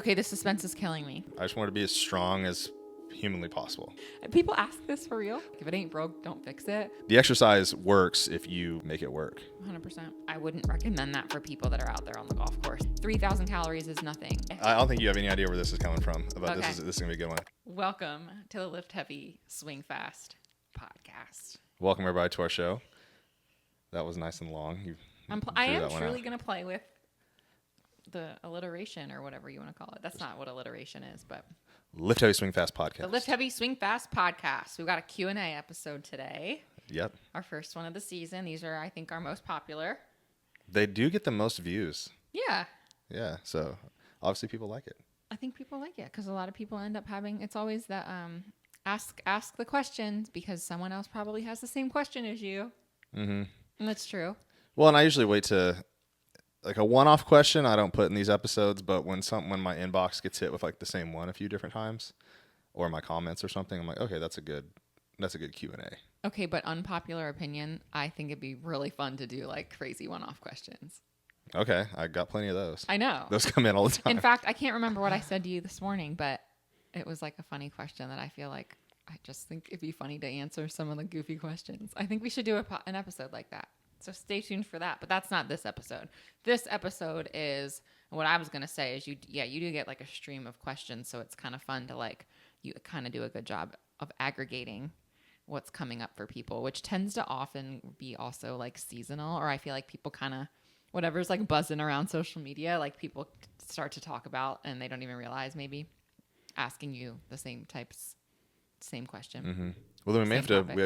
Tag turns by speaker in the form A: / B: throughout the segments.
A: Okay, the suspense is killing me.
B: I just want to be as strong as humanly possible.
A: People ask this for real. If it ain't broke, don't fix it.
B: The exercise works if you make it work.
A: 100%. I wouldn't recommend that for people that are out there on the golf course. 3,000 calories is nothing.
B: I don't think you have any idea where this is coming from. About
A: Okay.
B: This is going to be a good one.
A: Welcome to the Lift Heavy, Swing Fast podcast.
B: Welcome everybody to our show. That was nice and long.
A: I am truly going to play with the alliteration or whatever you want to call it. That's not what alliteration is, but
B: Lift Heavy Swing Fast podcast.
A: the Lift Heavy Swing Fast podcast. We've got a Q&A episode today.
B: Yep.
A: Our first one of the season. These are, I think, our most popular.
B: They do get the most views.
A: Yeah.
B: Yeah. So obviously people like it.
A: I think people like it because a lot of people end up having, it's always the ask the questions because someone else probably has the same question as you. Mm-hmm. And that's true.
B: Well, and I usually wait to, like a one-off question I don't put in these episodes, but when my inbox gets hit with like the same one a few different times, or my comments or something, I'm like, okay, that's a good Q&A.
A: Okay, but unpopular opinion, I think it'd be really fun to do like crazy one-off questions.
B: Okay, I got plenty of those.
A: I know.
B: Those come in all the time.
A: In fact, I can't remember what I said to you this morning, but it was like a funny question that I feel like I just think it'd be funny to answer some of the goofy questions. I think we should do an episode like that. So stay tuned for that. But that's not this episode. This episode is, what I was going to say is you do get like a stream of questions. So it's kind of fun to like, you kind of do a good job of aggregating what's coming up for people, which tends to often be also like seasonal, or I feel like people kind of, whatever's like buzzing around social media, like people start to talk about and they don't even realize maybe asking you the same question.
B: Mm-hmm. Well, then we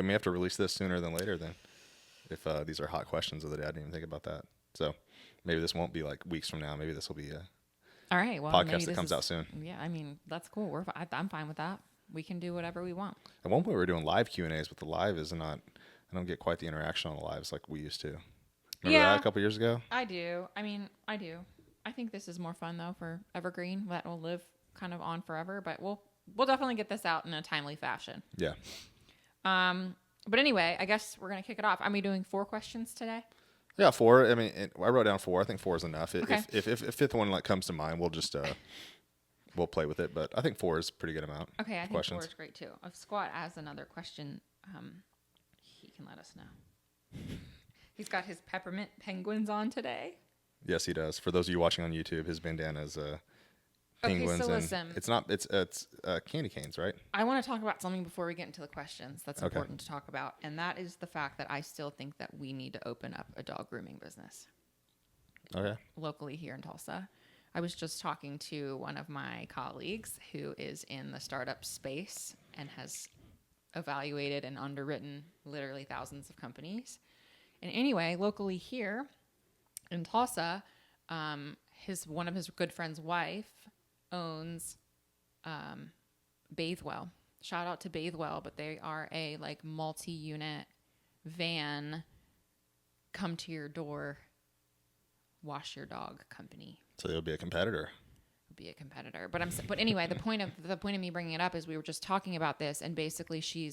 B: may have to release this sooner than later then. If these are hot questions of the day, I didn't even think about that. So maybe this won't be like weeks from now. Maybe this will be a
A: all right. Well,
B: podcast that comes out soon.
A: Yeah, I mean, that's cool. I'm fine with that. We can do whatever we want.
B: At one point, we were doing live Q&As, but the live is not, I don't get quite the interaction on the lives like we used to. Remember that a couple years ago?
A: I do. I do. I think this is more fun, though, for Evergreen. That will live kind of on forever, but we'll definitely get this out in a timely fashion.
B: Yeah.
A: But anyway, I guess we're going to kick it off. Are we doing 4 questions today?
B: Yeah, 4. I mean, I wrote down 4. I think 4 is enough.
A: Okay.
B: If fifth one like comes to mind, we'll just we'll play with it. But I think 4 is a pretty good amount.
A: Okay, I think
B: questions.
A: 4 is great too. If Squat has another question, he can let us know. He's got his peppermint penguins on today.
B: Yes, he does. For those of you watching on YouTube, his bandana is penguins.
A: Okay, so listen.
B: It's candy canes, right?
A: I want to talk about something before we get into the questions that's
B: Okay.
A: important to talk about, and that is the fact that I still think that we need to open up a dog grooming business
B: Okay.
A: locally here in Tulsa. I was just talking to one of my colleagues who is in the startup space and has evaluated and underwritten literally thousands of companies. And anyway, locally here in Tulsa, one of his good friend's wife owns Bathewell. Shout out to Bathewell, but they are a like multi-unit van, come to your door, wash your dog company.
B: So it'll be a competitor.
A: But anyway, the point of me bringing it up is we were just talking about this, and basically she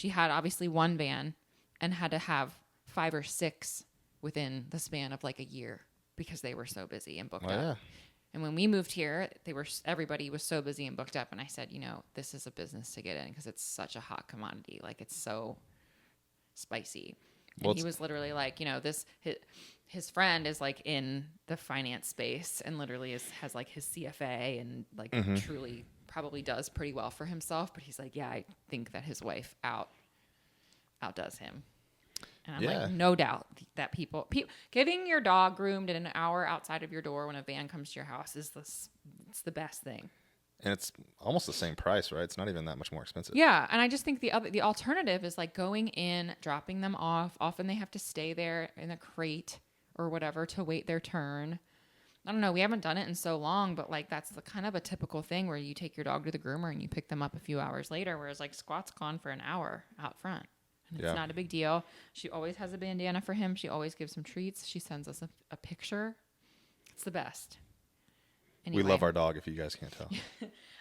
A: had obviously one van and had to have 5 or 6 within the span of like a year because they were so busy and booked up. Yeah. And when we moved here, everybody was so busy and booked up. And I said, this is a business to get in because it's such a hot commodity. Like it's so spicy. And he was literally like, his friend is like in the finance space and literally has like his CFA and like truly probably does pretty well for himself. But he's like, yeah, I think that his wife outdoes him. And I'm like, no doubt that people getting your dog groomed in an hour outside of your door when a van comes to your house it's the best thing.
B: And it's almost the same price, right? It's not even that much more expensive.
A: Yeah, and I just think the alternative is like going in, dropping them off. Often they have to stay there in a crate or whatever to wait their turn. I don't know. We haven't done it in so long, but like that's the kind of a typical thing where you take your dog to the groomer and you pick them up a few hours later, whereas like Squat's gone for an hour out front. And it's not a big deal. She always has a bandana for him. She always gives him treats. She sends us a picture. It's the best. Anyway.
B: We love our dog, if you guys can't tell.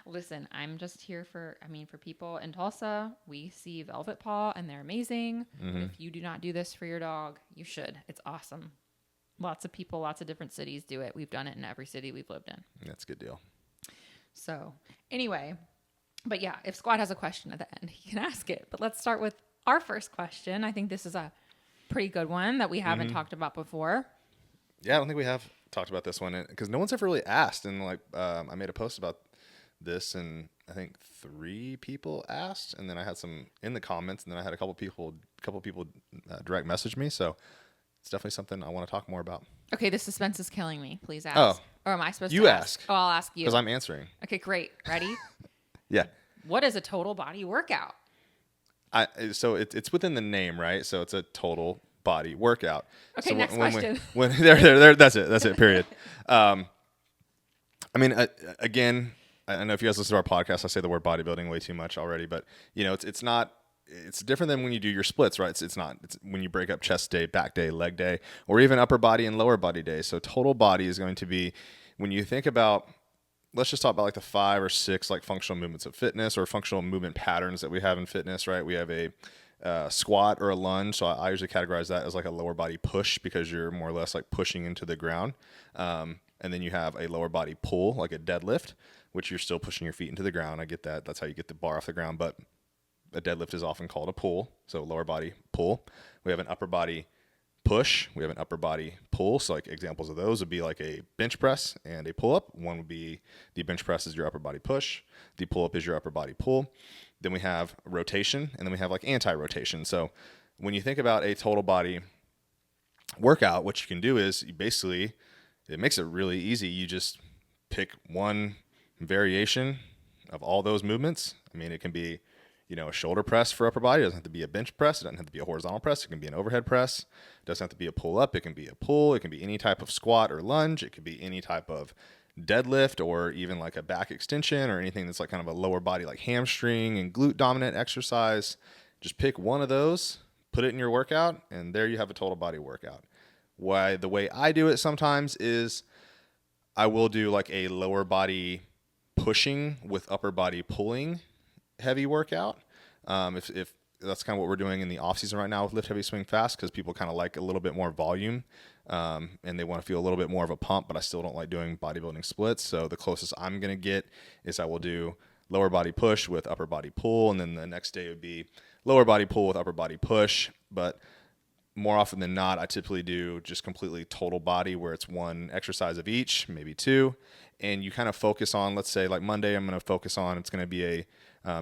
A: Listen, I'm just here for people in Tulsa. We see Velvet Paw, and they're amazing. Mm-hmm. If you do not do this for your dog, you should. It's awesome. Lots of people, lots of different cities do it. We've done it in every city we've lived in.
B: That's a good deal.
A: So anyway, but yeah, if Squad has a question at the end, he can ask it. But let's start with our first question. I think this is a pretty good one that we haven't talked about before.
B: Yeah, I don't think we have talked about this one because no one's ever really asked. And like, I made a post about this, and I think 3 people asked, and then I had some in the comments, and then I had a couple people direct message me. So it's definitely something I want to talk more about.
A: Okay, the suspense is killing me. Please ask.
B: Oh.
A: Or am I supposed
B: You
A: to
B: ask.
A: Oh, I'll ask you.
B: Because I'm answering.
A: Okay, great. Ready?
B: Yeah.
A: What is a total body workout?
B: So it's within the name, right? So it's a total body workout.
A: Okay,
B: so
A: next question.
B: There, that's it. Period. I mean, again, I know if you guys listen to our podcast, I say the word bodybuilding way too much already, but you know, it's not. It's different than when you do your splits, right? It's when you break up chest day, back day, leg day, or even upper body and lower body day. So total body is going to be when you think about. Let's just talk about like the 5 or 6 like functional movements of fitness or functional movement patterns that we have in fitness, right? We have a squat or a lunge. So I usually categorize that as like a lower body push because you're more or less like pushing into the ground. And then you have a lower body pull, like a deadlift, which you're still pushing your feet into the ground. I get that. That's how you get the bar off the ground. But a deadlift is often called a pull. So lower body pull. We have an upper body push. We have an upper body pull. So like examples of those would be like a bench press and a pull up. One would be the bench press is your upper body push. The pull up is your upper body pull. Then we have rotation, and then we have like anti-rotation. So when you think about a total body workout, what you can do is you basically, it makes it really easy. You just pick one variation of all those movements. I mean, it can be, you know, a shoulder press for upper body. It doesn't have to be a bench press. It doesn't have to be a horizontal press. It can be an overhead press. It doesn't have to be a pull up. It can be a pull. It can be any type of squat or lunge. It could be any type of deadlift or even like a back extension or anything that's like kind of a lower body like hamstring and glute dominant exercise. Just pick one of those, put it in your workout, and there you have a total body workout. The way I do it sometimes is I will do like a lower body pushing with upper body pulling heavy workout. If that's kind of what we're doing in the off season right now with Lift Heavy Swing Fast, because people kind of like a little bit more volume and they want to feel a little bit more of a pump, but I still don't like doing bodybuilding splits. So the closest I'm going to get is I will do lower body push with upper body pull, and then the next day would be lower body pull with upper body push. But more often than not, I typically do just completely total body where it's one exercise of each, maybe 2, and you kind of focus on, let's say like Monday, I'm going to focus on, it's going to be a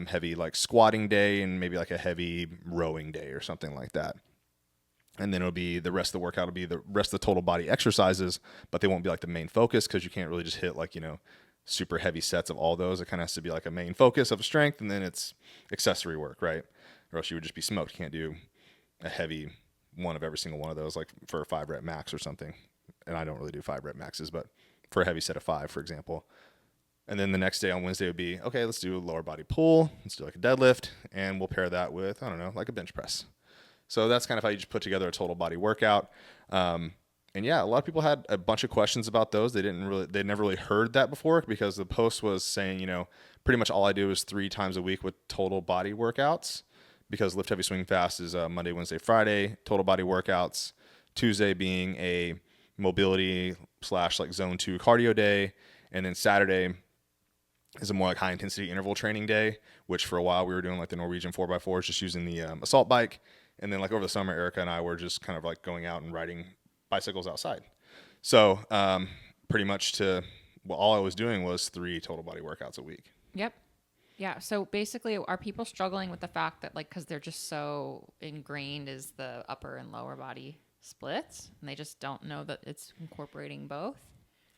B: heavy like squatting day and maybe like a heavy rowing day or something like that. And then it'll be the rest of the workout will be the rest of the total body exercises, but they won't be like the main focus because you can't really just hit like, you know, super heavy sets of all those. It kind of has to be like a main focus of strength, and then it's accessory work, right? Or else you would just be smoked. You can't do a heavy one of every single one of those, like for a 5 rep max or something. And I don't really do 5 rep maxes, but for a heavy set of 5, for example. And then the next day on Wednesday would be, okay, let's do a lower body pull. Let's do like a deadlift, and we'll pair that with, I don't know, like a bench press. So that's kind of how you just put together a total body workout. And yeah, a lot of people had a bunch of questions about those. They'd never really heard that before because the post was saying, you know, pretty much all I do is 3 times a week with total body workouts, because Lift Heavy Swing Fast is Monday, Wednesday, Friday, total body workouts, Tuesday being a mobility / like zone 2 cardio day. And then Saturday is a more like high intensity interval training day, which for a while we were doing like the Norwegian 4x4s, just using the assault bike. And then like over the summer, Erika and I were just kind of like going out and riding bicycles outside. So pretty much all I was doing was 3 total body workouts a week.
A: Yep. Yeah. So basically, are people struggling with the fact that like, cause they're just so ingrained as the upper and lower body splits, and they just don't know that it's incorporating both?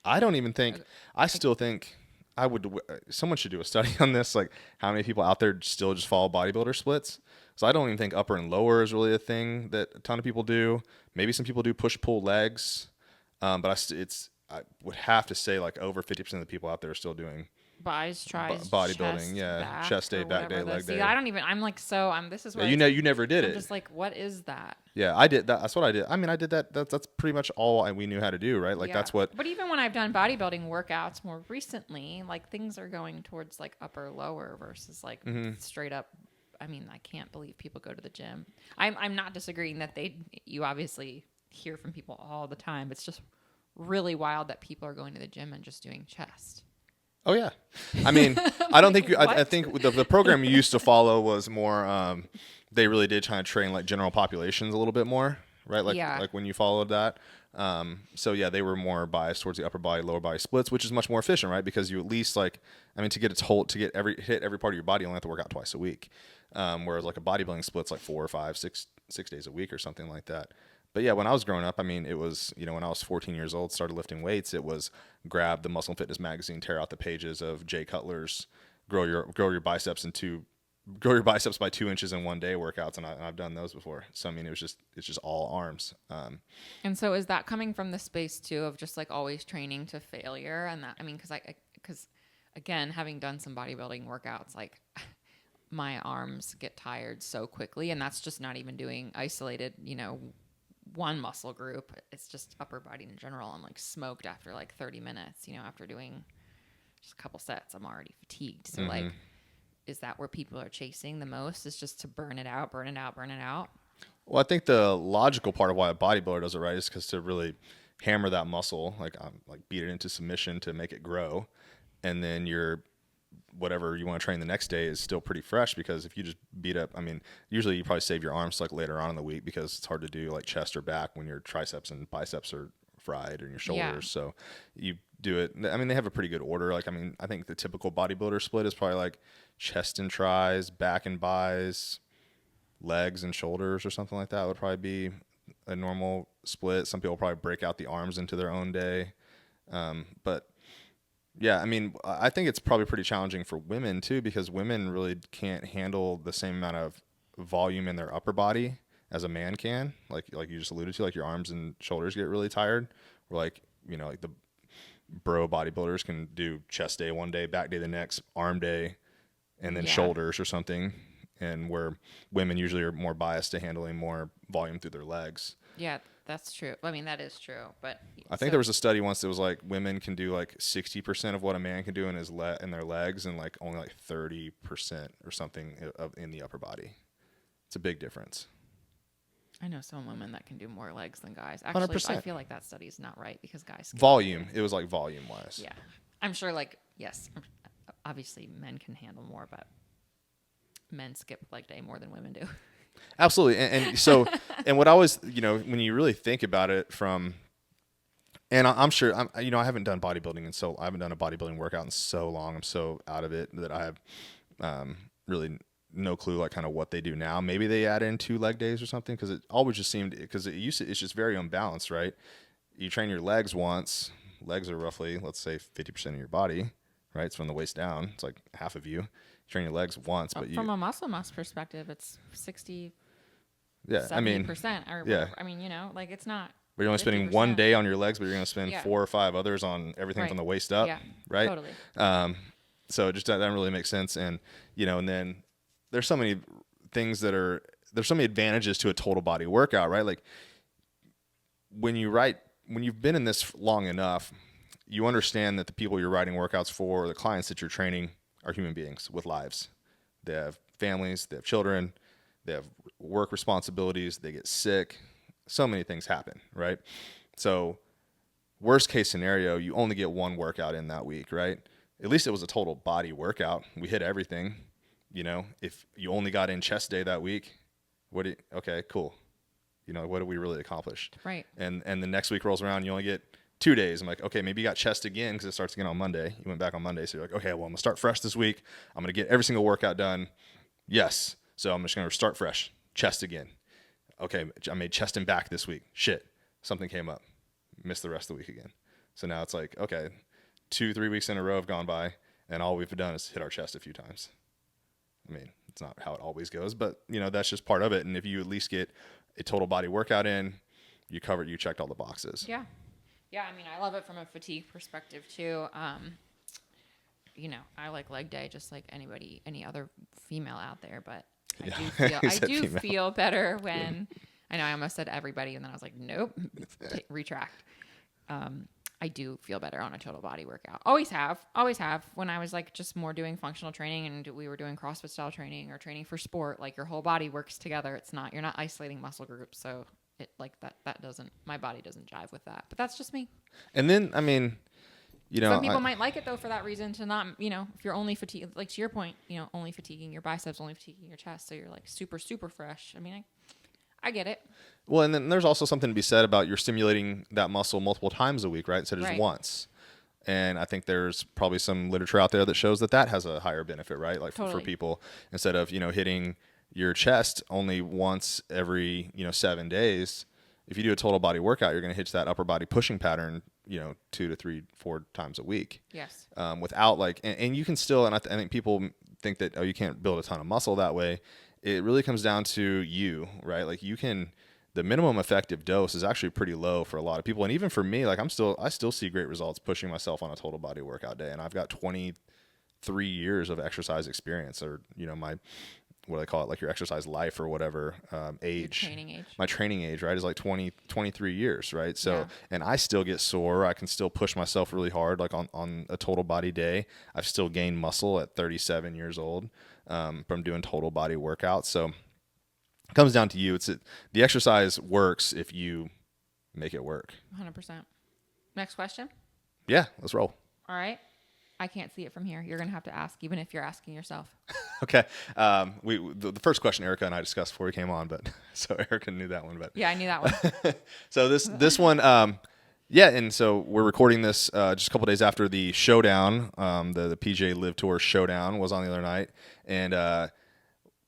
B: I don't even think, I still think someone should do a study on this, like how many people out there still just follow bodybuilder splits. So I don't even think upper and lower is really a thing that a ton of people do. Maybe some people do push-pull legs, but I would have to say like over 50% of the people out there are still doing
A: Buys, tries,
B: bodybuilding, chest day, back day, leg day.
A: See, I don't even. I'm like, this is where
B: you never did
A: I'm
B: it.
A: just like, what is that?
B: Yeah, I did that. That's what I did. I mean, I did that. That's pretty much all we knew how to do, right? Like that's what.
A: But even when I've done bodybuilding workouts more recently, like things are going towards like upper lower versus like straight up. I mean, I can't believe people go to the gym. I'm not disagreeing that you obviously hear from people all the time. It's just really wild that people are going to the gym and just doing chest.
B: Oh yeah, I mean, I don't think I
A: What?
B: think the program you used to follow was more. They really did try to train like general populations a little bit more, right? Like
A: Yeah.
B: like when you followed that. So yeah, they were more biased towards the upper body, lower body splits, which is much more efficient, right? Because you at least like, I mean, to get hit every part of your body, you only have to work out twice a week. Whereas like a bodybuilding split's like 4 or 5, 6 days a week or something like that. But yeah, when I was growing up, I mean, it was, when I was 14 years old, started lifting weights, it was grab the Muscle and Fitness magazine, tear out the pages of Jay Cutler's grow your biceps by 2 inches in one day workouts, and I've done those before. So I mean, it's just all arms.
A: And so is that coming from the space too of just like always training to failure? And that, I mean, because again, having done some bodybuilding workouts, like my arms get tired so quickly, and that's just not even doing isolated, one muscle group. It's just upper body in general. I'm like smoked after like 30 minutes, after doing just a couple sets. I'm already fatigued. So like, is that where people are chasing the most? Is just to burn it out, burn it out, burn it out?
B: Well, I think the logical part of why a bodybuilder does it right is because to really hammer that muscle, like beat it into submission to make it grow, and then your whatever you want to train the next day is still pretty fresh. Because if you just beat up, I mean, usually you probably save your arms like later on in the week because it's hard to do like chest or back when your triceps and biceps are fried, or your shoulders.
A: Yeah.
B: So you do it. I mean, they have a pretty good order. Like, I mean, I think the typical bodybuilder split is probably like chest and tris, back and bis, legs and shoulders, or something like that would probably be a normal split. Some people probably break out the arms into their own day. But yeah, I mean, I think it's probably pretty challenging for women too, because women really can't handle the same amount of volume in their upper body as a man can. Like you just alluded to, like your arms and shoulders get really tired. Or like, like the bro bodybuilders can do chest day one day, back day the next, arm day, and then shoulders or something. And where women usually are more biased to handling more volume through their legs.
A: Yeah, that's true. I mean, that is true. But
B: I think there was a study once that was like women can do like 60% of what a man can do in in their legs, and like only like 30% or something in the upper body. It's a big difference.
A: I know some women that can do more legs than guys. Actually,
B: 100%.
A: I feel like that study is not right because guys skip
B: Volume. It was like volume wise.
A: Yeah, I'm sure. Like, yes, obviously men can handle more, but men skip leg day more than women do.
B: Absolutely. And so, and what I was, when you really think about it from, and I'm sure, I haven't done bodybuilding, I haven't done a bodybuilding workout in so long. I'm so out of it that I have really no clue like kind of what they do now. Maybe they add in 2 leg days or something, because it always just seemed, because it's just very unbalanced, right? You train your legs once. Legs are roughly, let's say, 50% of your body, right? It's from the waist down. It's like half of you. Train your legs once, but
A: from a muscle mass perspective, it's 60,
B: yeah,
A: 70%, or
B: yeah.
A: I mean, like it's not.
B: But you're only spending 1 day on your legs, but you're going to spend 4 or 5 others on everything from the waist up, right?
A: Totally.
B: So it just doesn't really make sense. And and then there's so many things there's so many advantages to a total body workout, right? Like when you've been in this long enough, you understand that the people you're writing workouts for, or the clients that you're training, are human beings with lives. They have families, they have children, they have work responsibilities, they get sick. So many things happen, right? So worst case scenario, you only get 1 workout in that week, right? At least it was a total body workout. We hit everything. If you only got in chest day that week, okay, cool. What did we really accomplish?
A: Right.
B: And the next week rolls around, you only get 2 days. I'm like, okay, maybe you got chest again because it starts again on Monday. You went back on Monday. So you're like, okay, well, I'm going to start fresh this week. I'm going to get every single workout done. Yes. So I'm just going to start fresh. Chest again. Okay, I made chest and back this week. Shit. Something came up. Missed the rest of the week again. So now it's like, okay, 2-3 weeks in a row have gone by, and all we've done is hit our chest a few times. I mean, it's not how it always goes, but, that's just part of it. And if you at least get a total body workout in, you checked all the boxes.
A: Yeah. Yeah, I mean, I love it from a fatigue perspective too. I like leg day just like any other female out there, but I do feel better when I know I almost said everybody, and then I was like, nope, retract. I do feel better on a total body workout. Always have. When I was like just more doing functional training and we were doing CrossFit style training or training for sport, like your whole body works together. You're not isolating muscle groups. So it like that doesn't, my body doesn't jive with that. But that's just me.
B: And then, I mean,
A: Some people might like it though for that reason, to not, if you're only fatigued, like to your point, only fatiguing your biceps, only fatiguing your chest, so you're like super, super fresh. I mean, I get it.
B: Well, and then there's also something to be said about you're stimulating that muscle multiple times a week, right? Instead of just
A: Right.
B: once. And I think there's probably some literature out there that shows that has a higher benefit, right? Like for
A: Totally.
B: people, instead of, hitting your chest only once every, 7 days, if you do a total body workout, you're going to hit that upper body pushing pattern, 2 to 3, 4 times a week.
A: Yes.
B: Without and you can still, and I think people think that, you can't build a ton of muscle that way. It really comes down to you, right? Like the minimum effective dose is actually pretty low for a lot of people. And even for me, like I still see great results pushing myself on a total body workout day. And I've got 23 years of exercise experience, or, my, what do they call it? Like your exercise life or whatever, age.
A: Your training age.
B: My training age, right, is like 23 years, right? So,
A: Yeah.
B: and I still get sore. I can still push myself really hard, like on a total body day. I've still gained muscle at 37 years old from doing total body workouts. So it comes down to you. The exercise works if you make it work.
A: 100%. Next question.
B: Yeah, let's roll.
A: All right. I can't see it from here. You're going to have to ask, even if you're asking yourself.
B: Okay. The first question Erika and I discussed before we came on, but so Erika knew that one, but
A: Yeah, I knew that one.
B: so this one, yeah, and so we're recording this just a couple days after the showdown. The PGA Live Tour showdown was on the other night, and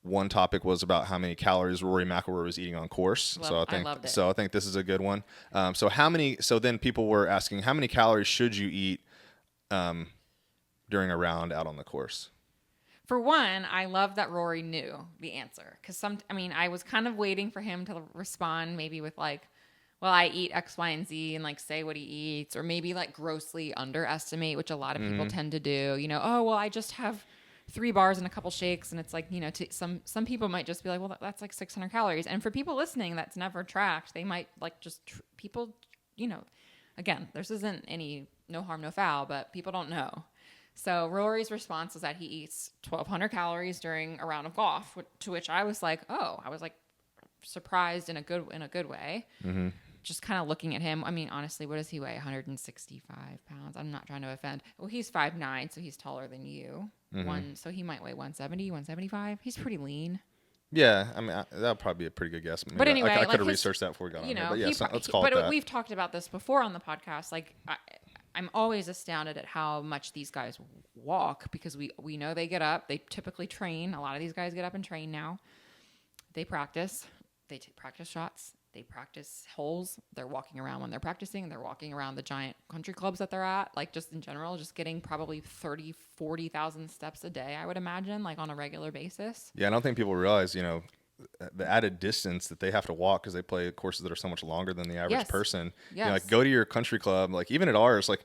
B: one topic was about how many calories Rory McIlroy was eating on course.
A: I loved it.
B: So I think this is a good one. So then people were asking, how many calories should you eat during a round out on the course?
A: For one, I love that Rory knew the answer, because I was kind of waiting for him to respond, maybe with like, well, I eat X, Y, and Z, and like say what he eats, or maybe like grossly underestimate, which a lot of people tend to do. Oh, well, I just have 3 bars and a couple shakes, and it's like, some people might just be like, well, that's like 600 calories. And for people listening that's never tracked, they might like people, again, this isn't no harm, no foul, but people don't know. So Rory's response was that he eats 1,200 calories during a round of golf, to which I was like, surprised in a good way. Mm-hmm. Just kind of looking at him. I mean, honestly, what does he weigh? 165 pounds. I'm not trying to offend. Well, he's 5'9", so he's taller than you. Mm-hmm. So he might weigh 170, 175. He's pretty lean.
B: Yeah, I mean, that'd probably be a pretty good guess. Maybe
A: but anyway,
B: I could have researched that before we got on here. But yeah, let's call it that.
A: But we've talked about this before on the podcast. Like, I'm always astounded at how much these guys walk, because we know they get up. They typically train. A lot of these guys get up and train now. They practice. They practice shots. They practice holes. They're walking around when they're practicing. They're walking around the giant country clubs that they're at. Like, just in general, just getting probably 30, 40,000 steps a day, I would imagine, like on a regular basis.
B: Yeah, I don't think people realize, the added distance that they have to walk, because they play courses that are so much longer than the average person.
A: Yes.
B: Like go to your country club, like even at ours, like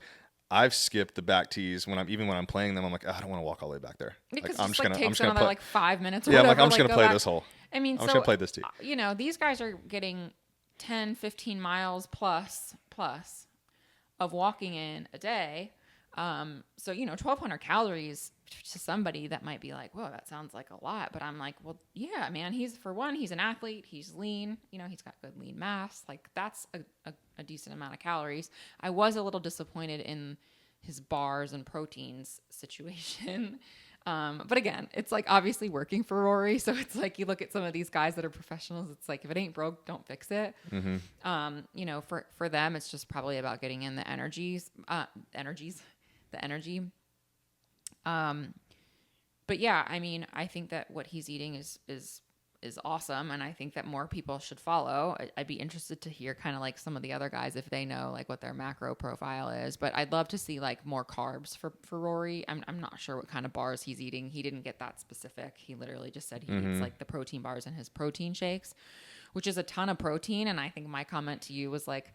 B: I've skipped the back tees when I'm playing them. I'm like, I don't want to walk all the way back there.
A: Because
B: like,
A: it takes another like 5 minutes or
B: yeah,
A: whatever.
B: I'm just going to play this hole.
A: I mean,
B: I'm just going to play this tee.
A: These guys are getting 10, 15 miles plus of walking in a day. So, 1,200 calories to somebody that might be like, whoa, that sounds like a lot. But I'm like, well, yeah, man, he's an athlete. He's lean. He's got good lean mass. Like, that's a decent amount of calories. I was a little disappointed in his bars and proteins situation. But again, it's like obviously working for Rory. So it's like you look at some of these guys that are professionals. It's like, if it ain't broke, don't fix it. Mm-hmm. For them, it's just probably about getting in the energy. But yeah, I mean, I think that what he's eating is awesome. And I think that more people should follow. I'd be interested to hear kind of like some of the other guys, if they know like what their macro profile is, but I'd love to see like more carbs for Rory. I'm not sure what kind of bars he's eating. He didn't get that specific. He literally just said he eats like the protein bars in his protein shakes, which is a ton of protein. And I think my comment to you was like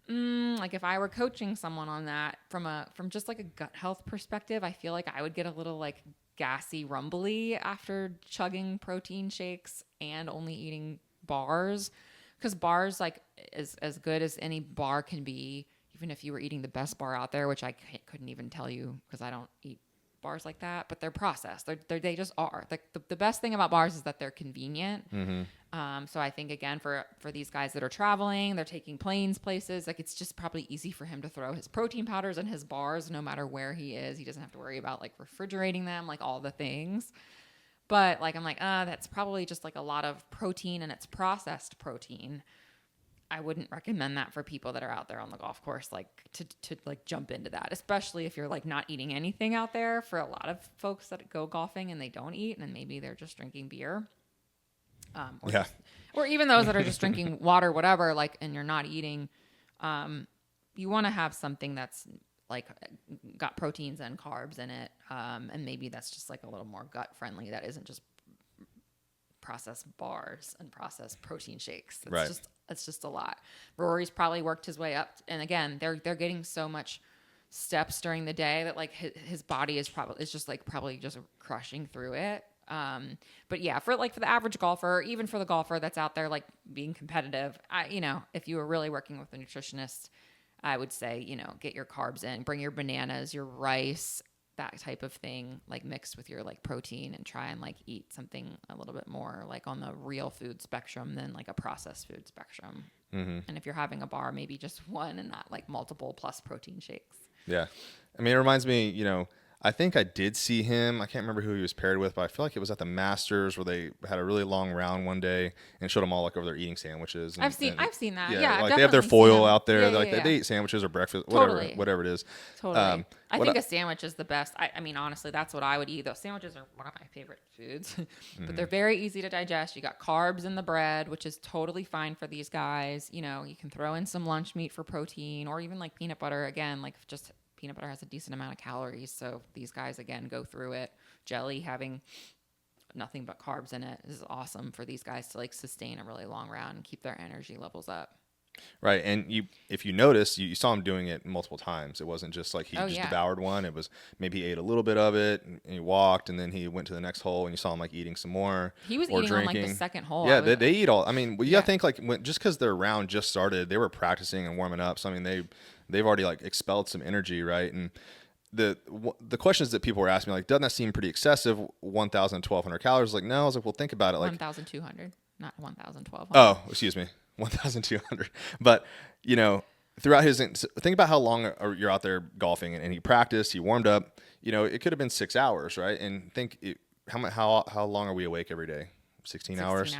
A: if I were coaching someone on that from just like a gut health perspective, I feel like I would get a little like gassy, rumbly after chugging protein shakes and only eating bars, because bars, like, as good as any bar can be, even if you were eating the best bar out there, which I couldn't even tell you because I don't eat bars like that, but they're processed. They just are. The best thing about bars is that they're convenient. So I think, again, for these guys that are traveling, they're taking planes places, like it's just probably easy for him to throw his protein powders and his bars no matter where he is. He doesn't have to worry about like refrigerating them, like all the things. But like I'm like, that's probably just like a lot of protein, and it's processed protein. I wouldn't recommend that for people that are out there on the golf course, like to like jump into that, especially if you're like not eating anything out there. For a lot of folks that go golfing and they don't eat, and maybe they're just drinking beer, or even those that are just drinking water, whatever, like, and you're not eating, you want to have something that's like got proteins and carbs in it, and maybe that's just like a little more gut friendly. That isn't just processed bars and processed protein shakes. It's just a lot. Rory's probably worked his way up, and again, they're getting so much steps during the day that like his body is probably just crushing through it. But yeah, for the average golfer, even for the golfer that's out there like being competitive, if you were really working with a nutritionist, I would say, get your carbs in, bring your bananas, your rice, that type of thing, like mixed with your like protein, and try and like eat something a little bit more like on the real food spectrum than like a processed food spectrum. And if you're having a bar, maybe just one and not like multiple plus protein shakes.
B: Yeah. I mean, it reminds me, I think I did see him. I can't remember who he was paired with, but I feel like it was at the Masters where they had a really long round one day and showed them all like over there eating sandwiches.
A: I've seen that.
B: Yeah,
A: Yeah,
B: like they have their foil out there.
A: Yeah,
B: they eat sandwiches or breakfast,
A: Totally.
B: whatever it is.
A: Totally. I think a sandwich is the best. I mean, honestly, that's what I would eat. Those sandwiches are one of my favorite foods, but they're very easy to digest. You got carbs in the bread, which is totally fine for these guys. You can throw in some lunch meat for protein, or even like peanut butter. Again, like just peanut butter has a decent amount of calories. So these guys, again, go through it. Jelly having nothing but carbs in it is awesome for these guys to like sustain a really long round and keep their energy levels up.
B: Right. And if you notice, you saw him doing it multiple times. It wasn't just like he devoured one. It was maybe he ate a little bit of it and he walked, and then he went to the next hole and you saw him like eating some more.
A: He was eating
B: drinking
A: on like the second hole.
B: Yeah, they eat all. I mean, you gotta think like just because their round just started, they were practicing and warming up. So I mean, they've already like expelled some energy, right? And the questions that people were asking me, like, doesn't that seem pretty excessive? 1,000, 1,200 calories? Like, no. I was like, well, think about it. Like
A: 1,200, not 1,012.
B: Oh, excuse me. 1,200. But, throughout think about how long you're out there golfing, and he practiced, he warmed up, it could have been 6 hours, right? And think how long are we awake every day? 16 hours.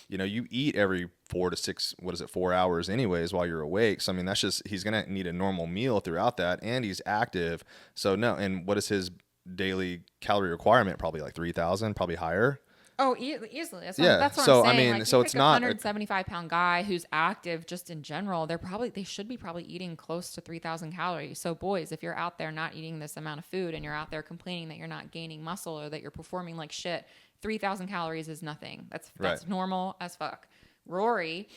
B: You eat every 4 to 6, 4 hours anyways while you're awake. So, I mean, that's just, he's going to need a normal meal throughout that, and he's active. So no. And what is his daily calorie requirement? Probably like 3,000, probably higher.
A: Oh, easily. That's what
B: so
A: I'm saying.
B: I mean,
A: like,
B: so it's not
A: 175-pound guy who's active just in general. They should be probably eating close to 3,000 calories. So boys, if you're out there not eating this amount of food and you're out there complaining that you're not gaining muscle or that you're performing like shit, 3,000 calories is nothing. That's normal as fuck. Rory,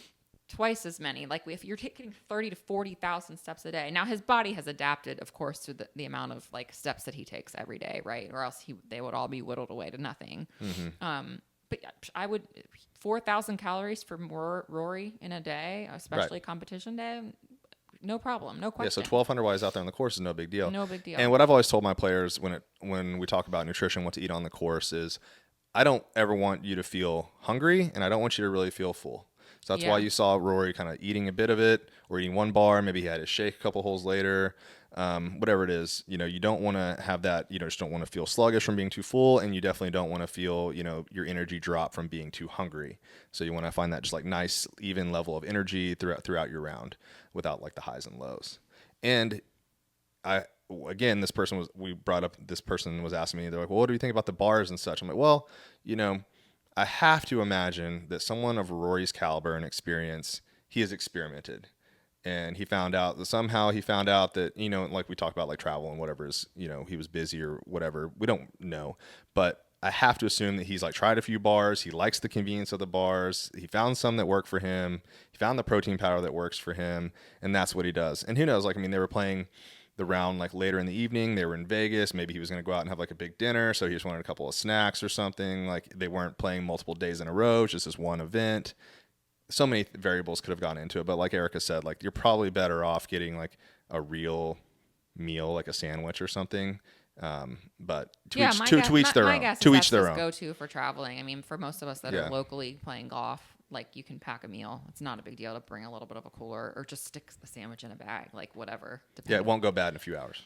A: twice as many. Like if you're taking 30 to 40,000 steps a day. Now his body has adapted, of course, to the amount of like steps that he takes every day, right? Or else they would all be whittled away to nothing. But I would 4,000 calories for Rory in a day, especially competition day. No problem, no question.
B: Yeah, so 1,200 while he's out there on the course is no big deal.
A: No big deal.
B: And what I've always told my players when we talk about nutrition, what to eat on the course is, I don't ever want you to feel hungry, and I don't want you to really feel full. So that's why you saw Rory kind of eating a bit of it, or eating one bar. Maybe he had his shake a couple holes later. Whatever it is, you don't want to have that. You just don't want to feel sluggish from being too full, and you definitely don't want to feel, your energy drop from being too hungry. So you want to find that just like nice, even level of energy throughout your round, without like the highs and lows. And this person was asking me, they're like, well, what do you think about the bars and such? I'm like, well, I have to imagine that someone of Rory's caliber and experience, he has experimented. And he found out that, like we talked about, like travel and whatever is, he was busy or whatever. We don't know. But I have to assume that he's like tried a few bars. He likes the convenience of the bars. He found some that work for him. He found the protein powder that works for him. And that's what he does. And who knows, they were playing the round like later in the evening. They were in Vegas. Maybe he was going to go out and have like a big dinner. So he just wanted a couple of snacks or something. Like they weren't playing multiple days in a row, just this one event. So many variables could have gone into it. But like Erika said, like you're probably better off getting like a real meal, like a sandwich or something, But
A: Yeah,
B: to each their
A: my
B: own.
A: guess
B: To
A: is
B: each
A: that's
B: their
A: his
B: own.
A: go-to for traveling. I mean, for most of us that
B: Yeah.
A: are locally playing golf, like you can pack a meal. It's not a big deal to bring a little bit of a cooler or just stick a sandwich in a bag, like whatever.
B: Yeah, it won't go bad in a few hours.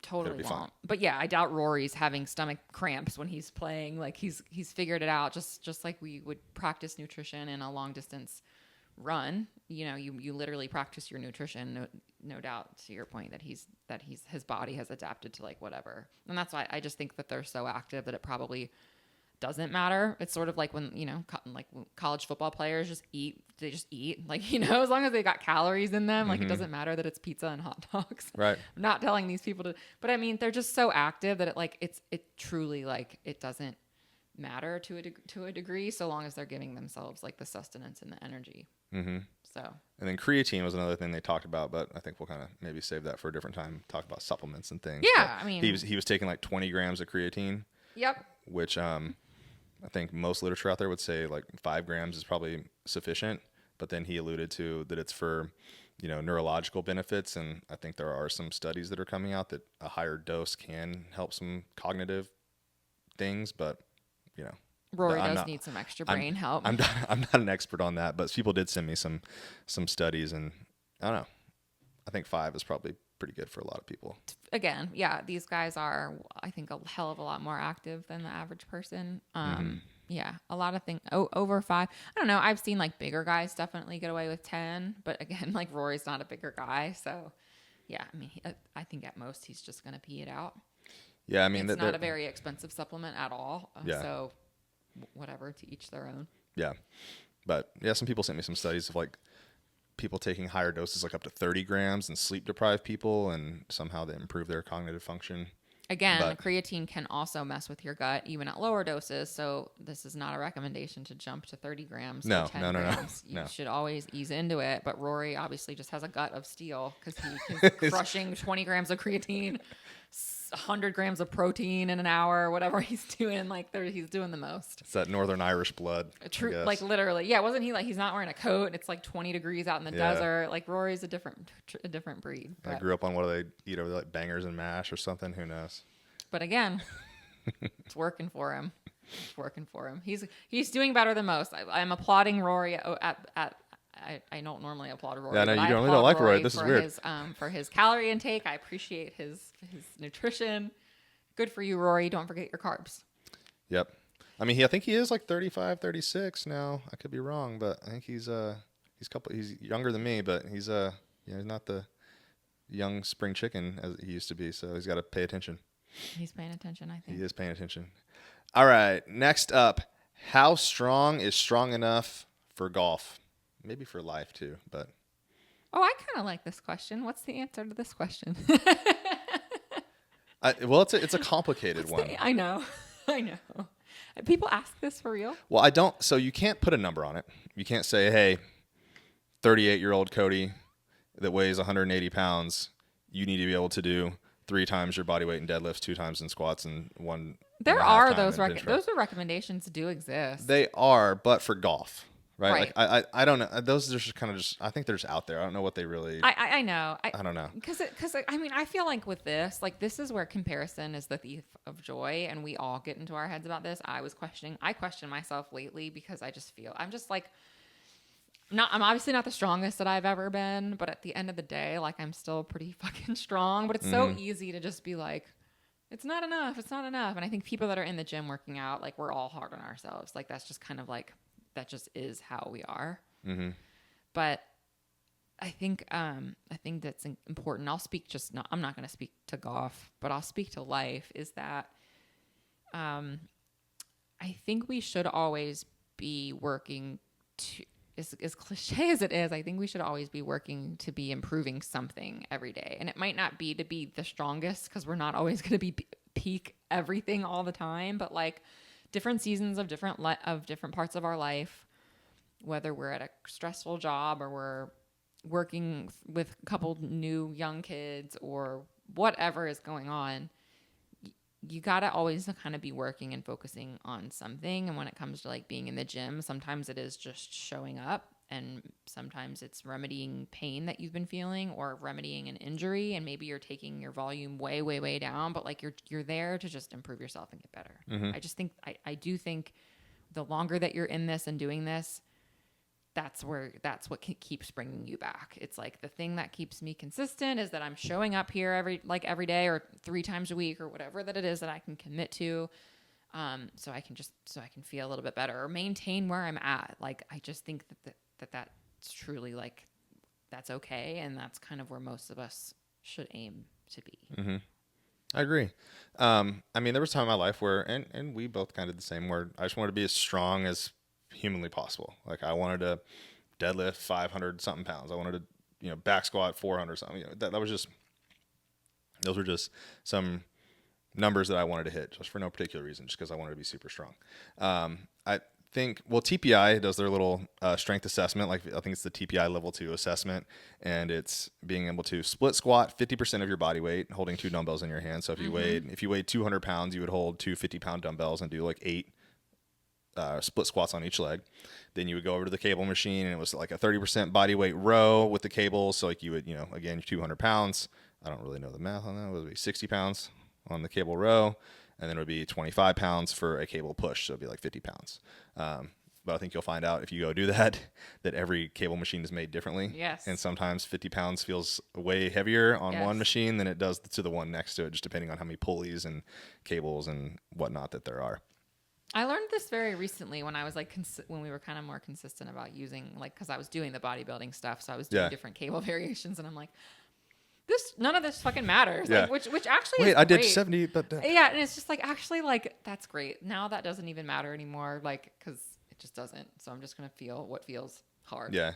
A: Totally
B: be
A: won't.
B: fine.
A: But yeah, I doubt Rory's having stomach cramps when he's playing. Like he's figured it out. Just like we would practice nutrition in a long distance run. You know, you literally practice your nutrition. No doubt to your point that his body has adapted to like whatever. And that's why I just think that they're so active that it probably doesn't matter. It's sort of like when, like college football players they just eat, like, as long as they got calories in them, like it doesn't matter that it's pizza and hot dogs.
B: Right.
A: I'm not telling these people to, but I mean, they're just so active that it truly, like, it doesn't matter to a degree, so long as they're giving themselves like the sustenance and the energy.
B: Mm-hmm.
A: So.
B: And then creatine was another thing they talked about, but I think we'll kind of maybe save that for a different time. Talk about supplements and things.
A: Yeah.
B: But
A: I mean,
B: he was taking like 20 grams of creatine.
A: Yep.
B: Which, I think most literature out there would say like 5 grams is probably sufficient, but then he alluded to that it's for, neurological benefits. And I think there are some studies that are coming out that a higher dose can help some cognitive things, but
A: Rory does need some extra brain help.
B: I'm not an expert on that, but people did send me some studies, and I don't know. I think 5 is probably pretty good for a lot of people.
A: Again, yeah, these guys are, I think, a hell of a lot more active than the average person. Yeah, a lot of things over 5. I don't know. I've seen like bigger guys definitely get away with 10, but again, like Rory's not a bigger guy, so yeah. I mean, I think at most he's just gonna pee it out.
B: Yeah, I mean,
A: it's not a very expensive supplement at all.
B: Yeah.
A: So whatever, to each their own.
B: Yeah, but yeah, some people sent me some studies of like people taking higher doses, like up to 30 grams, and sleep deprived people, and somehow they improve their cognitive function.
A: Again, creatine can also mess with your gut, even at lower doses. So this is not a recommendation to jump to 30 grams.
B: No.
A: You should always ease into it. But Rory obviously just has a gut of steel because he's crushing 20 grams of creatine, 100 grams of protein in an hour, whatever he's doing. Like he's doing the most.
B: It's that Northern Irish blood.
A: True, like literally. Yeah, wasn't he like he's not wearing a coat and it's like 20 degrees out in the desert? Like Rory's a different breed.
B: I grew up on what do they eat over there, like bangers and mash or something. Who knows?
A: But again, it's working for him. It's working for him. He's doing better than most. I'm applauding Rory I don't normally applaud Rory.
B: Yeah, no, you normally don't like Rory. This is weird.
A: For his calorie intake, I appreciate his nutrition. Good for you, Rory. Don't forget your carbs.
B: Yep. I mean, I think he is like 35, 36 now. I could be wrong, but I think he's younger than me, but he's he's not the young spring chicken as he used to be. So he's got to pay attention.
A: He's paying attention, I think.
B: He is paying attention. All right. Next up, how strong is strong enough for golf? Maybe for life too, but.
A: Oh, I kind of like this question. What's the answer to this question?
B: Well, it's a complicated one.
A: I know. People ask this for real?
B: Well, I don't. So you can't put a number on it. You can't say, hey, 38-year-old Cody that weighs 180 pounds, you need to be able to do 3 times your body weight in deadlifts, 2 times in squats, and 1.
A: There are those recommendations do exist.
B: They are, but for golf. Right.
A: Right.
B: Like I don't know. Those are just kind of I think they're just out there. I don't know what they really.
A: I know.
B: I don't know.
A: Because I mean, I feel like with this, like this is where comparison is the thief of joy, and we all get into our heads about this. I question myself lately because I'm just like, I'm obviously not the strongest that I've ever been, but at the end of the day, like I'm still pretty fucking strong. But it's so easy to just be like, it's not enough. It's not enough. And I think people that are in the gym working out, like we're all hard on ourselves. Like that's just kind of like. That just is how we are. Mm-hmm. But I think that's important. I'm not going to speak to golf, but I'll speak to life. Is that I think we should always be working to, as cliche as it is, I think we should always be working to be improving something every day. And it might not be to be the strongest because we're not always going to be peak everything all the time, but like different seasons of different parts of our life, whether we're at a stressful job or we're working with a couple new young kids or whatever is going on, you got to always kind of be working and focusing on something. And when it comes to like being in the gym, sometimes it is just showing up and sometimes it's remedying pain that you've been feeling or remedying an injury, and maybe you're taking your volume way, way, way down, but like you're there to just improve yourself and get better. I just think I do think the longer that you're in this and doing this, that's what keeps bringing you back. It's like the thing that keeps me consistent is that I'm showing up here every day or 3 times a week or whatever that it is that I can commit to. So I can feel a little bit better or maintain where I'm at. Like, I just think that's truly like, that's okay. And that's kind of where most of us should aim to be.
B: Mm-hmm. I agree. I mean, there was a time in my life where, and we both kind of did the same, where I just wanted to be as strong as humanly possible. Like, I wanted to deadlift 500 something pounds. I wanted to, back squat 400 something. Those were just some numbers that I wanted to hit just for no particular reason, just because I wanted to be super strong. I think, TPI does their little strength assessment. Like, I think it's the TPI level 2 assessment, and it's being able to split squat 50% of your body weight, holding 2 dumbbells in your hand. So if you weighed 200 pounds, you would hold 2 50-pound dumbbells and do like 8 split squats on each leg. Then you would go over to the cable machine, and it was like a 30% body weight row with the cable. So like you would, again, 200 pounds. I don't really know the math on that. It would be 60 pounds on the cable row, and then it would be 25 pounds for a cable push. So it'd be like 50 pounds. But I think you'll find out if you go do that every cable machine is made differently.
A: Yes.
B: And sometimes 50 pounds feels way heavier on one machine than it does to the one next to it, just depending on how many pulleys and cables and whatnot that there are.
A: I learned this very recently when I was like, when we were kind of more consistent about using, like, cause I was doing the bodybuilding stuff. So I was doing different cable variations, and I'm like, none of this fucking matters.
B: Yeah.
A: Like, which actually
B: Wait,
A: is
B: I
A: great.
B: did 70, but
A: yeah. And it's just like, actually, like, that's great. Now that doesn't even matter anymore. Like, cause it just doesn't. So I'm just going to feel what feels hard.
B: Yeah.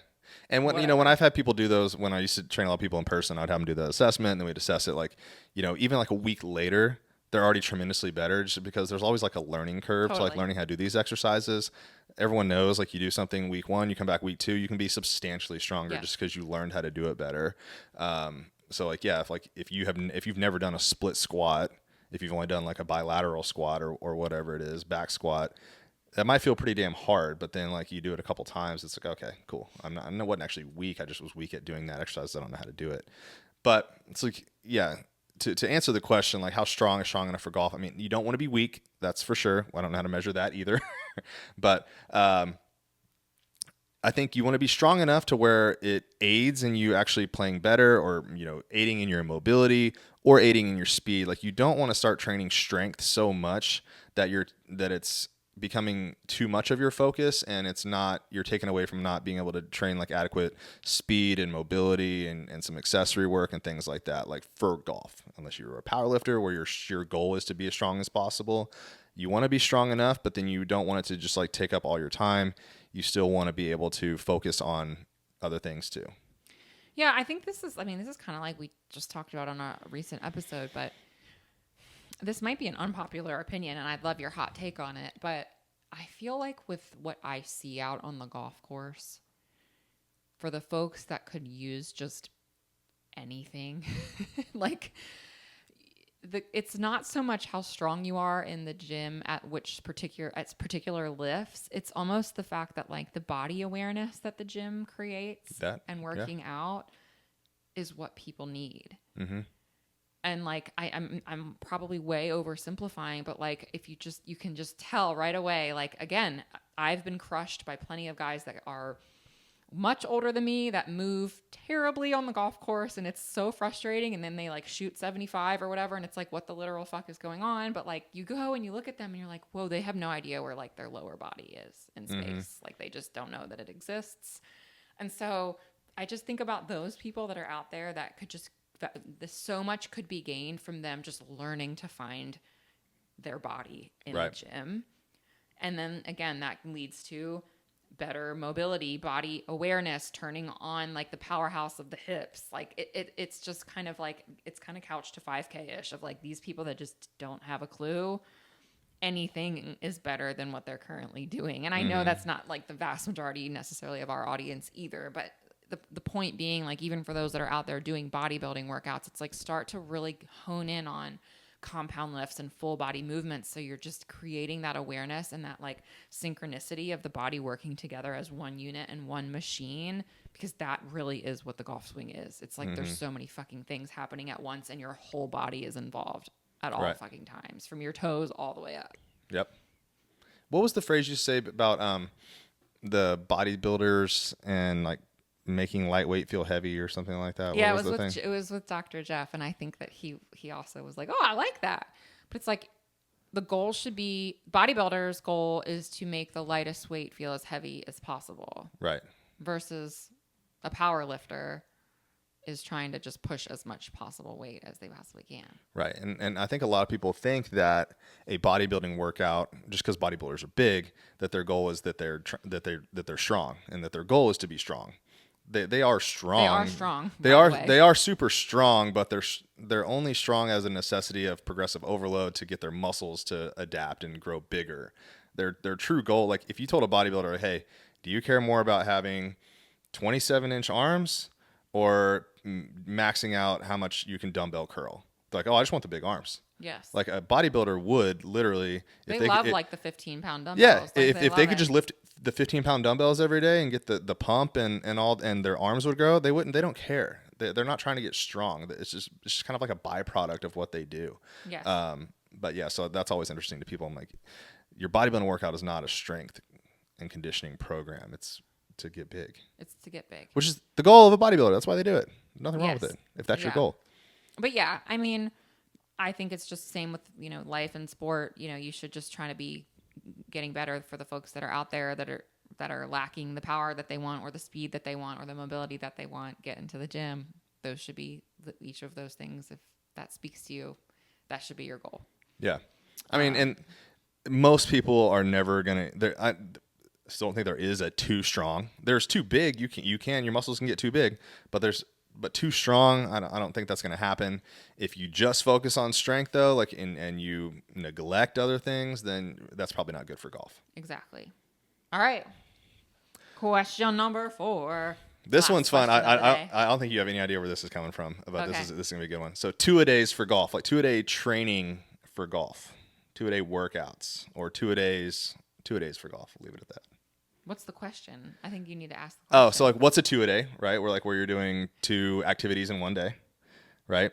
B: And when I've had people do those, when I used to train a lot of people in person, I'd have them do the assessment, and then we'd assess it like, even like a week later, they're already tremendously better, just because there's always like a learning curve to like learning how to do these exercises. Everyone knows, like, you do something week 1, you come back week 2, you can be substantially stronger just because you learned how to do it better. So like, yeah, if you've never done a split squat, if you've only done like a bilateral squat or whatever it is, back squat, that might feel pretty damn hard. But then like you do it a couple times, it's like, okay, cool. I wasn't actually weak. I just was weak at doing that exercise. I don't know how to do it. But it's like, yeah. To answer the question, like, how strong is strong enough for golf? I mean, you don't want to be weak, that's for sure. I don't know how to measure that either. But I think you want to be strong enough to where it aids in you actually playing better, or, aiding in your mobility or aiding in your speed. Like, you don't want to start training strength so much that it's becoming too much of your focus, and you're taken away from not being able to train like adequate speed and mobility and some accessory work and things like that, like for golf. Unless you're a power lifter where your goal is to be as strong as possible, you want to be strong enough, but then you don't want it to just like take up all your time. You still want to be able to focus on other things too.
A: Yeah, I think this is kind of like we just talked about on a recent episode, but this might be an unpopular opinion, and I'd love your hot take on it, but I feel like with what I see out on the golf course, for the folks that could use just anything, like, it's not so much how strong you are in the gym at particular lifts. It's almost the fact that like the body awareness that the gym creates and working out is what people need. Mm-hmm. And like, I'm probably way oversimplifying, but like, if you can just tell right away, like, again, I've been crushed by plenty of guys that are much older than me that move terribly on the golf course, and it's so frustrating. And then they like shoot 75 or whatever, and it's like, what the literal fuck is going on? But like, you go and you look at them and you're like, whoa, they have no idea where like their lower body is in space. Mm-hmm. Like, they just don't know that it exists. And so I just think about those people that are out there that could just, so much could be gained from them just learning to find their body in the gym. And then again, that leads to better mobility, body awareness, turning on like the powerhouse of the hips. Like it's just kind of like, it's kind of couched to 5K-ish of like these people that just don't have a clue. Anything is better than what they're currently doing. And I know that's not like the vast majority necessarily of our audience either, but the point being, like, even for those that are out there doing bodybuilding workouts, it's like, start to really hone in on compound lifts and full body movements. So you're just creating that awareness and that like synchronicity of the body working together as one unit and one machine, because that really is what the golf swing is. It's like there's so many fucking things happening at once and your whole body is involved at all fucking times, from your toes all the way up.
B: Yep. What was the phrase you say about the bodybuilders and like making lightweight feel heavy or something like that?
A: Yeah,
B: what
A: it was with Dr. Jeff, and I think that he also was like, oh, I like that. But it's like the goal should be, bodybuilders' goal is to make the lightest weight feel as heavy as possible.
B: Right.
A: Versus a power lifter is trying to just push as much possible weight as they possibly can.
B: Right. And I think a lot of people think that a bodybuilding workout, just because bodybuilders are big, that their goal is that they're strong, and that their goal is to be strong. They are strong.
A: They are strong.
B: They are super strong, but they're only strong as a necessity of progressive overload to get their muscles to adapt and grow bigger. Their true goal, like if you told a bodybuilder, hey, do you care more about having 27-inch arms or maxing out how much you can dumbbell curl? They're like, oh, I just want the big arms.
A: Yes.
B: Like a bodybuilder would literally.
A: They love like the 15-pound dumbbells.
B: Yeah.
A: Like
B: If they could just lift the 15-pound dumbbells every day and get the pump and all, and their arms would grow, they wouldn't. They don't care. They're not trying to get strong. It's just kind of like a byproduct of what they do.
A: Yes.
B: But yeah, so that's always interesting to people. I'm like, your bodybuilding workout is not a strength and conditioning program. It's to get big.
A: It's to get big.
B: Which is the goal of a bodybuilder. That's why they do it. Nothing wrong with it, if that's your goal.
A: But yeah, I mean, I think it's just the same with, life and sport. You should just try to be getting better for the folks that are out there that are lacking the power that they want, or the speed that they want, or the mobility that they want. Get into the gym. Those should be each of those things. If that speaks to you, that should be your goal. Yeah.
B: I mean, and most people are never going to, I still don't think there is a too strong. There's too big. Your muscles can get too big, but too strong, I don't think that's going to happen. If you just focus on strength though, like and you neglect other things, then that's probably not good for golf.
A: Exactly. All right. Question number 4.
B: This one's fun. I don't think you have any idea where this is coming from. This is going to be a good one. So 2-a-days for golf, like 2-a-day training for golf, 2-a-day workouts, or 2-a-days for golf. We'll leave it at that.
A: What's the question? I think you need to ask the question.
B: Oh, so like what's a 2-a-day, right? Where you're doing 2 activities in one day, right?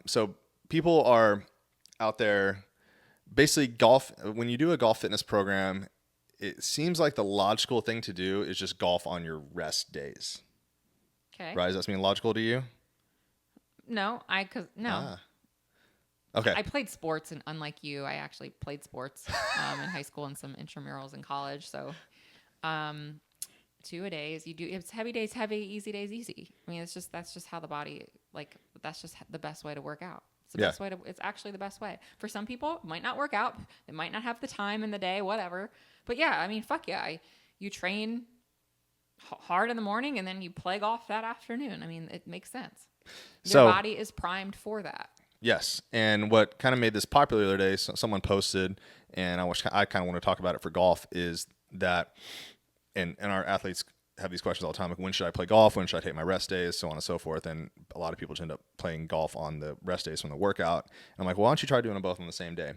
B: So people are out there, basically golf, when you do a golf fitness program, it seems like the logical thing to do is just golf on your rest days.
A: Okay.
B: Right? Does that seem logical to you?
A: No,
B: Okay.
A: I played sports, and unlike you, I actually played sports in high school and some intramurals in college. So 2-a-days, you do. It's heavy days heavy, easy days easy. I mean, that's just how the body, like, that's just the best way to work out. It's the best way it's actually the best way. For some people, it might not work out. They might not have the time in the day, whatever. But yeah, I mean, fuck yeah. You train hard in the morning and then you play golf that afternoon. I mean, it makes sense. Your body is primed for that.
B: Yes. And what kind of made this popular the other day, someone posted, and I kind of want to talk about it for golf, is that, and our athletes have these questions all the time, like when should I play golf? When should I take my rest days? So on and so forth. And a lot of people just end up playing golf on the rest days from the workout. And I'm like, well, why don't you try doing them both on the same day?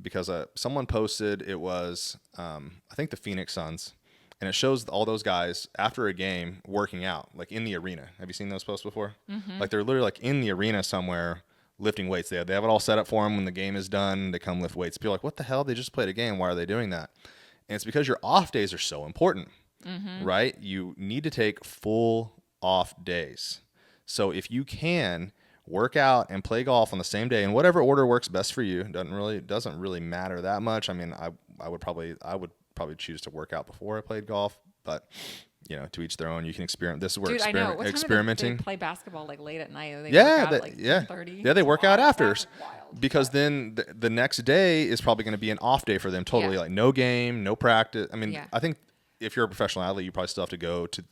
B: Because someone posted, it was, I think the Phoenix Suns, and it shows all those guys after a game working out, like in the arena. Have you seen those posts before? Mm-hmm. Like they're literally like in the arena somewhere lifting weights. They have it all set up for them. When the game is done, they come lift weights. People are like, what the hell? They just played a game. Why are they doing that? And it's because your off days are so important, right? You need to take full off days. So if you can work out and play golf on the same day in whatever order works best for you, doesn't really matter that much. I mean, I would probably choose to work out before I played golf, but to each their own. You can experiment. This is where experimenting.
A: They play basketball like late at night. They
B: work
A: out at 10:30.
B: Yeah, they work out after, because then the next day is probably going to be an off day for them. Totally, like no game, no practice. I mean, I think if you're a professional athlete, you probably still have to go to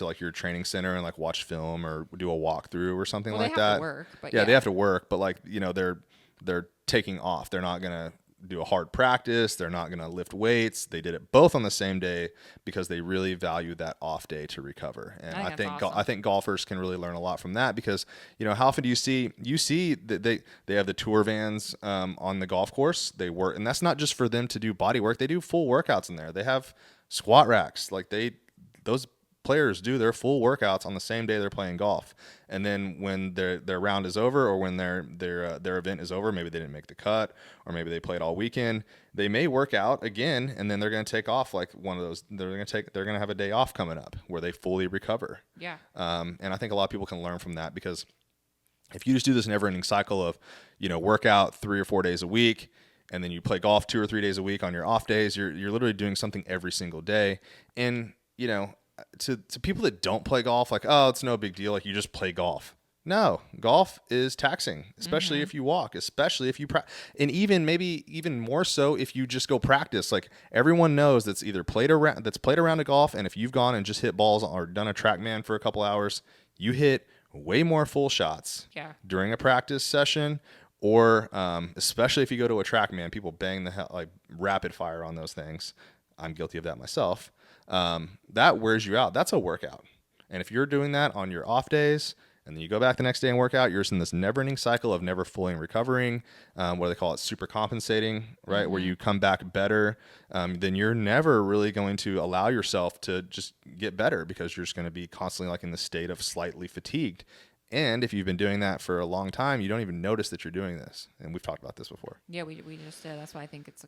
B: like your training center and like watch film or do a walkthrough or something like that.
A: To work, but
B: they have to work, but like they're taking off. They're not gonna do a hard practice. They're not going to lift weights. They did it both on the same day because they really value that off day to recover. And I think
A: awesome.
B: I think golfers can really learn a lot from that because, how often do you see that they have the tour vans on the golf course. They work, and that's not just for them to do body work. They do full workouts in there. They have squat racks. Like those players do their full workouts on the same day they're playing golf. And then when their round is over, or when their event is over, maybe they didn't make the cut, or maybe they played all weekend, they may work out again, and then they're going to take off like one of those. They're going to have a day off coming up where they fully recover.
A: Yeah.
B: And I think a lot of people can learn from that, because if you just do this never-ending cycle of, work out 3 or 4 days a week, and then you play golf 2 or 3 days a week on your off days, you're literally doing something every single day. And to people that don't play golf, like, oh, it's no big deal, like you just play golf. No, golf is taxing, especially if you walk, especially if you and maybe even more so if you just go practice. Like, everyone knows that's either played around a golf, and if you've gone and just hit balls or done a TrackMan for a couple hours, you hit way more full shots during a practice session. Or especially if you go to a TrackMan, people bang the hell, like, rapid fire on those things. I'm guilty of that myself. That wears you out. That's a workout. And if you're doing that on your off days, and then you go back the next day and work out, you're just in this never-ending cycle of never fully recovering, what they call it, super compensating, right? Where you come back better, then you're never really going to allow yourself to just get better, because you're just going to be constantly like in the state of slightly fatigued. And if you've been doing that for a long time, you don't even notice that you're doing this. And we've talked about this before.
A: Yeah, we just did. That's why I think it's a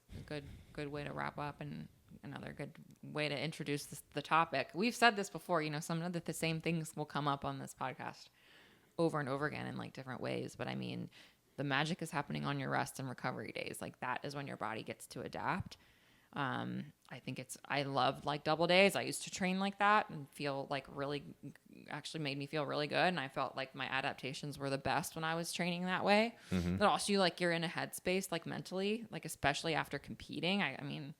A: good way to wrap up, and another good way to introduce the topic. We've said this before, some of the same things will come up on this podcast over and over again in like different ways. But I mean, the magic is happening on your rest and recovery days. Like, that is when your body gets to adapt. I love like double days. I used to train like that and feel like actually made me feel really good. And I felt like my adaptations were the best when I was training that way. But also, you're in a headspace, like mentally, like especially after competing. I mean,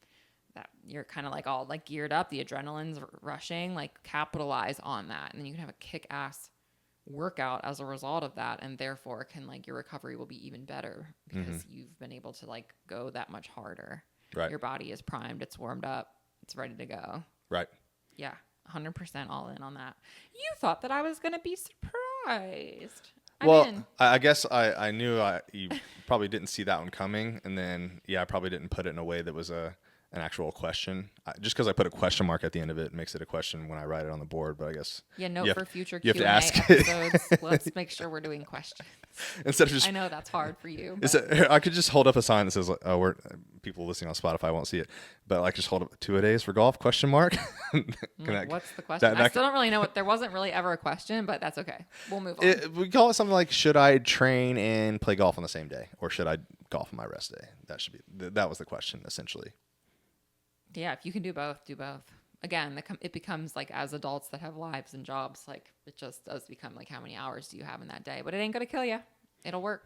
A: that you're kind of like all like geared up, the adrenaline's rushing, like capitalize on that. And then you can have a kick-ass workout as a result of that. And therefore your recovery will be even better because you've been able to like go that much harder.
B: Right.
A: Your body is primed. It's warmed up. It's ready to go.
B: Right.
A: Yeah. 100% all in on that. You thought that I was going to be surprised.
B: I guess I knew you probably didn't see that one coming. And then, I probably didn't put it in a way that was an actual question. Just because I put a question mark at the end of it makes it a question when I write it on the board. But I guess
A: for future
B: you
A: Q&A
B: have to ask
A: episodes, let's make sure we're doing questions.
B: Instead of just,
A: I know that's hard for you.
B: I could just hold up a sign that says, "Oh, people listening on Spotify won't see it," but like just hold up 2-a-days for golf ?
A: What's the question? I still don't really know what. There wasn't really ever a question, but that's okay. We'll move on.
B: We call it something like, "Should I train and play golf on the same day, or should I golf on my rest day?" That was the question essentially.
A: Yeah, if you can do both, do both. Again, it becomes like, as adults that have lives and jobs, like it just does become like, how many hours do you have in that day? But it ain't gonna kill you. It'll work.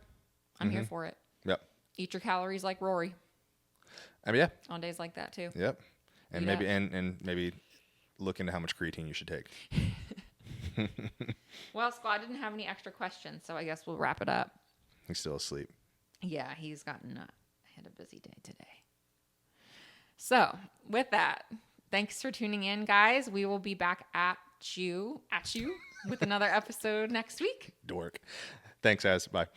A: I'm here for it.
B: Yep.
A: Eat your calories like Rory.
B: I mean, yeah.
A: On days like that too.
B: Yep. And maybe and maybe look into how much creatine you should take.
A: Well, Squad didn't have any extra questions, so I guess we'll wrap it up.
B: He's still asleep.
A: Yeah, he's gotten. Had a busy day today. So, with that, thanks for tuning in, guys. We will be back at you with another episode next week.
B: Dork. Thanks, guys. Bye.